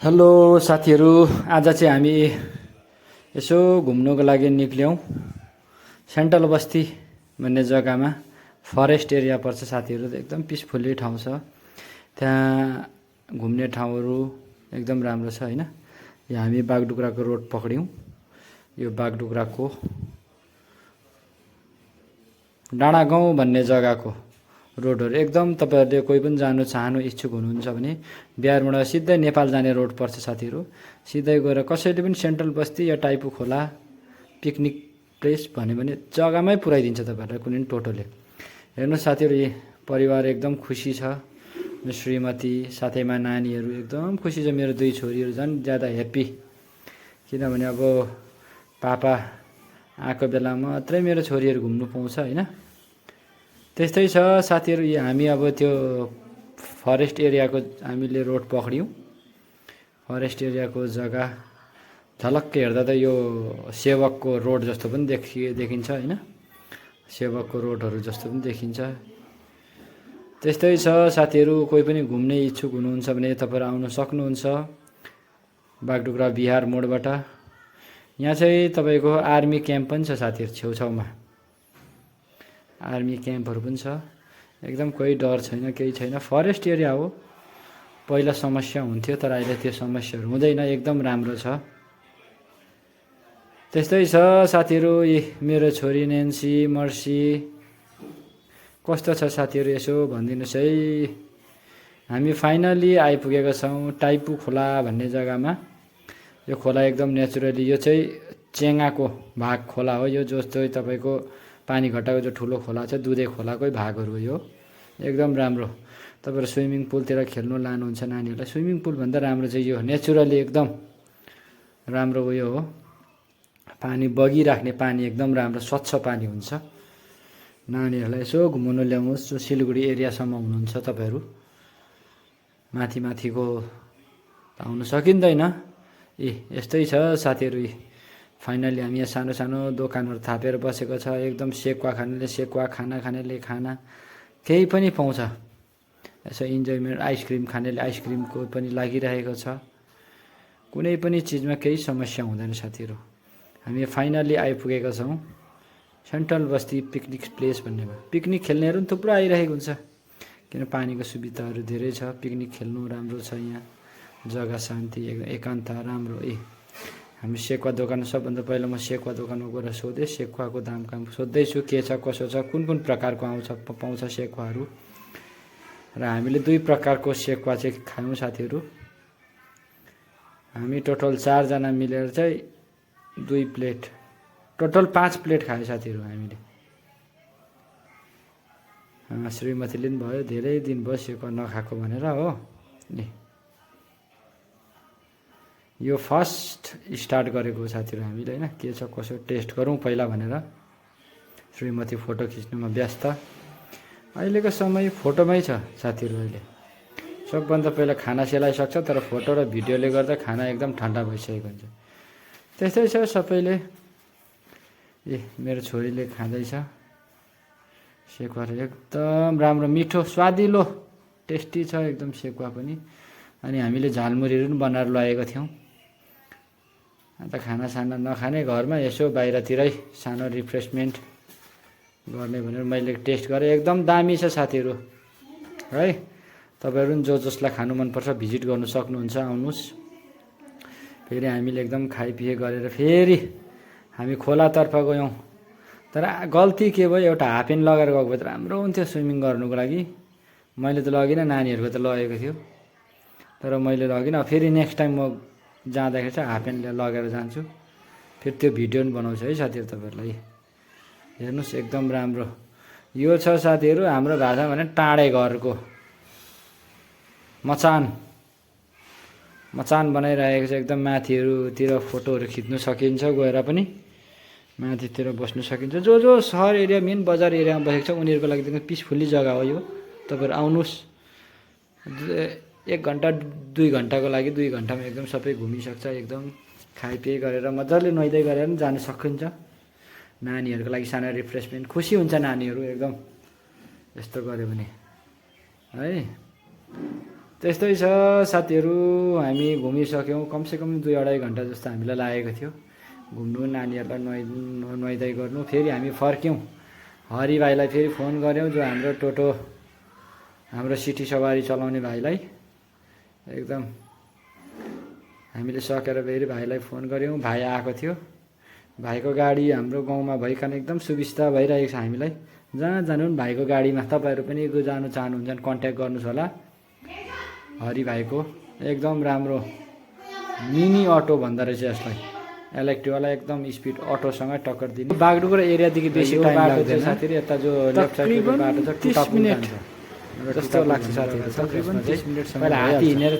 Hello साथीहरू, आज चाहिँ हामी यसो घुम्नुको लागि निक्ल्यौँ। सेन्ट्रल बस्ती भन्ने जग्गामा फरेस्ट एरिया पर्छ साथीहरू। एकदम पिसफुल्ली ठाउँ छ। त्यहाँ घुम्ने ठाउँहरू एकदम राम्रो छ हैन। यहाँ हामी बागडुग्राको रोड पक्ड्यौँ। यो बागडुग्राको डाँडागाउँ भन्ने जग्गाको रोडहरू एकदम तपाईहरुले कोही पनि जानु चाहनु इच्छुक हुनुहुन्छ भने बिहारबाट सिधै नेपाल जाने रोड पर्छ साथीहरू। सिधै गएर कसैले पनि सेन्ट्रल बस्ती या टाइपु खोला पिकनिक प्लेस भन्यो भने जग्गामै पुर्याइदिन्छ तपाईहरुलाई कुनै पनि टोटोले। हेर्नुहोस् साथीहरू, यी परिवार एकदम खुसी छ। श्रीमती साथैमा नानीहरू एकदम खुसी छ। मेरो दुई छोरीहरू झन् ज्यादा ह्याप्पी, किनभने अब पापा आएको बेला मात्रै मेरो छोरीहरू घुम्नु पाउँछ हैन। त्यस्तै छ साथीहरू। हामी अब त्यो फरेस्ट एरियाको हामीले रोड पक्ड्यौँ। फरेस्ट एरियाको जग्गा झलक्क हेर्दा त यो सेवकको रोड जस्तो पनि देखिन्छ हैन। सेवकको रोडहरू जस्तो पनि देखिन्छ। त्यस्तै छ साथीहरू। कोही पनि घुम्ने इच्छुक हुनुहुन्छ भने तपाईहरु आउन सक्नुहुन्छ बागडुग्रा बिहार मोडबाट। यहाँ चाहिँ तपाईको आर्मी क्याम्प पनि छ साथीहरू, छेउछाउमा आर्मी क्याम्पहरू पनि छ। एकदम कोही डर छैन, केही छैन। फरेस्ट एरिया हो। पहिला समस्या हुन्थ्यो तर अहिले त्यो समस्याहरू हुँदैन, एकदम राम्रो छ। त्यस्तै छ साथीहरू। मेरो छोरी नेन्सी मर्सी कस्तो छ साथीहरू यसो भनिदिनुस् है। हामी फाइनली आइपुगेका छौँ टाइपु खोला भन्ने जग्गामा। यो खोला एकदम नेचुरली, यो चाहिँ चेङ्गाको भाग खोला हो। यो जस्तो तपाईको पानीघट्टाको जो ठुलो खोला छ दुधे खोलाकै भागहरू हो यो। एकदम राम्रो। तपाईहरु स्विमिङ पुलतिर खेल्नु लानुहुन्छ नानीहरूलाई, स्विमिङ पुल भन्दा राम्रो चाहिँ यो नेचुरली एकदम राम्रो उयो हो। पानी बगिराख्ने पानी एकदम राम्रो स्वच्छ पानी हुन्छ। नानीहरूलाई यसो घुमाउनु ल्याउनुहोस्। जो सिलगढी एरियासम्म हुनुहुन्छ तपाईहरु, माथि माथिको आउनु सकिँदैन। यस्तै छ साथीहरू। फाइनली हामी यहाँ सानो सानो दोकानहरू थापेर बसेको छ। एकदम सेकुवा खानेले सेकुवा, खाना खानेले खाना, केही पनि पाउँछ। यसो इन्जोयमेन्ट आइसक्रिम खानेले आइसक्रिमको पनि लागिरहेको छ। कुनै पनि चिजमा केही समस्या हुँदैन साथीहरू। हामी फाइनली आइपुगेका छौँ सेन्ट्रल बस्ती पिकनिक प्लेस भन्नेमा। पिकनिक खेल्नेहरू पनि थुप्रो आइरहेको हुन्छ, किन पानीको सुविधाहरू धेरै छ। पिकनिक खेल्नु राम्रो छ यहाँ। जग्गा शान्ति, एकान्त राम्रो। हामी सेकुवा दोकान, सबभन्दा पहिला म सेकुवा दोकानमा गएर सोधेँ। सेकुवाको दाम काम सोध्दैछु, के छ कसो छ, कुन कुन प्रकारको पाउँछ सेकुवाहरू। र हामीले दुई प्रकारको सेकुवा चाहिँ खायौँ साथीहरू। हामी टोटल 4 जना मिलेर चाहिँ 2 प्लेट, टोटल 5 प्लेट खायो साथीहरू हामीले। श्रीमतीले पनि भयो, धेरै दिन भयो सेकुवा नखाएको भनेर हो। यो फर्स्ट स्टार्ट गरेको साथीहरू हामीले हैन। के छ कसो टेस्ट गरौँ पहिला भनेर। श्रीमती फोटो खिच्नुमा व्यस्त। अहिलेको समय फोटोमै छ साथीहरू। अहिले सबभन्दा पहिला खाना सेलाइसक्छ, तर फोटो र भिडियोले गर्दा खाना एकदम ठन्डा भइसकेको हुन्छ। त्यस्तै छ सबैले। मेरो छोरीले खाँदैछ सेकुवा। एकदम राम्रो, मिठो, स्वादिलो, टेस्टी छ एकदम सेकुवा पनि। अनि हामीले झालमुरीहरू पनि बनाएर लगेको थियौँ। अन्त खानासाना नखाने घरमा यसो बाहिरतिरै सानो रिफ्रेसमेन्ट गर्ने भनेर मैले टेस्ट गरेँ। एकदम दामी छ साथीहरू है। तपाईहरु पनि जसलाई खानु मनपर्छ भिजिट गर्नु सक्नुहुन्छ, आउनुहोस्। फेरि हामीले एकदम खाइपिए गरेर फेरि हामी खोलातर्फ गयौँ। तर गल्ती के भयो, एउटा हाफ प्यान्ट लगाएर गएको भए त राम्रो हुन्थ्यो स्विमिङ गर्नुको लागि। मैले त लगिनँ, नानीहरूको त लगेको थियो, तर मैले लगिनँ। फेरि नेक्स्ट टाइम म जाँदाखेरि चाहिँ हाफ प्यान्ट लगेर जान्छु। फेरि त्यो भिडियो पनि बनाउँछु है साथीहरू तपाईहरुलाई। हेर्नुहोस् एकदम राम्रो। यो छ साथीहरू हाम्रो भाषा भने टाढे घरको मचान। मचान बनाइरहेको छ एकदम। माथिहरूतिर फोटोहरू खिच्नु सकिन्छ गएर पनि, माथितिर बस्नु सकिन्छ। जो सहर एरिया मेन बजार एरियामा बसेको छ उनीहरूको लागि एकदम पिसफुल्ली जग्गा हो यो। तपाईहरु आउनुहोस्। 1 घन्टा 2 घन्टाको लागि 2 घन्टामा एकदम सबै घुमिसक्छ। एकदम खाइपिए गरेर मजाले नुहाइदै गरेर पनि जान सकिन्छ। नानीहरूको लागि सानो रिफ्रेसमेन्ट, खुसी हुन्छ नानीहरू एकदम यस्तो गर्यो भने है। त्यस्तै छ साथीहरू, हामी घुमिसक्यौँ। कमसेकम 2-2.5 घन्टा जस्तो हामीलाई लागेको थियो घुम्नु, नानीहरूलाई नुहाइधुवाइ गर्नु। फेरि हामी फर्क्यौँ। हरि भाइलाई फेरि फोन गऱ्यौँ, जो हाम्रो टोटो, हाम्रो सिटी सवारी चलाउने भाइलाई। एकदम हामीले सकेर फेरि भाइलाई फोन गऱ्यौँ, भाइ आएको थियो। भाइको गाडी हाम्रो गाउँमा भइकन एकदम सुविस्ता भइरहेको छ हामीलाई। जहाँ जानु पनि भाइको गाडीमा, तपाईँहरू पनि जानु चाहनुहुन्छ भने कन्ट्याक्ट गर्नुहोस् होला। हरि भाइको एकदम राम्रो मिनी अटो भन्दो रहेछ यसलाई, इलेक्ट्रिकवाला एकदम स्पिड अटोसँग टक्कर दिने। बागडुग्रा एरियादेखि बेसी टाइम लाग्दैन साथीहरू। यता जो लेफ्ट साइडको बाटो छ 30 मिनेट जस्तो लाग्छ साथीहरू। तकरिबन 30 मिनेटसम्म हात्ती हिँडेर